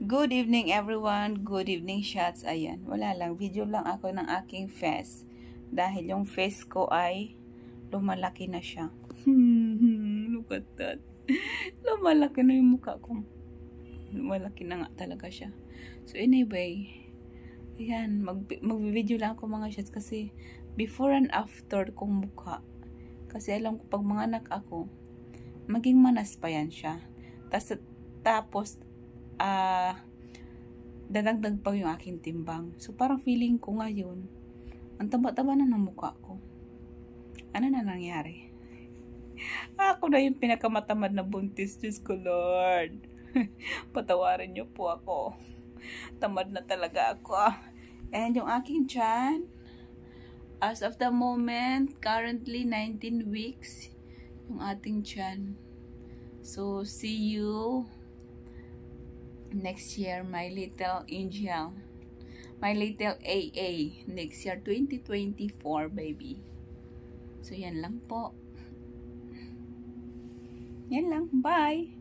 Good evening everyone, good evening shots. Ayan, wala lang, video lang ako ng aking face. Dahil yung face ko ay lumalaki na siya. Look at that. Lumalaki na yung mukha ko. Lumalaki na nga talaga siya. So anyway, ayan, mag-video lang ako mga shots kasi before and after kong mukha. Kasi alam ko pag mga anak ako, maging manas pa yan siya. Tapos dadagdag pa yung aking timbang. So, parang feeling ko ngayon, ang taba-taba na ng mukha ko. Ano na nangyari? Ako na yung pinakamatamad na buntis. Diyos ko, Lord. Patawarin niyo po ako. Tamad na talaga ako. And yung aking tiyan, as of the moment, currently 19 weeks, yung ating tiyan. So, see you next year, my little angel, my little AA, next year 2024 baby. So yan lang po, yan lang, bye.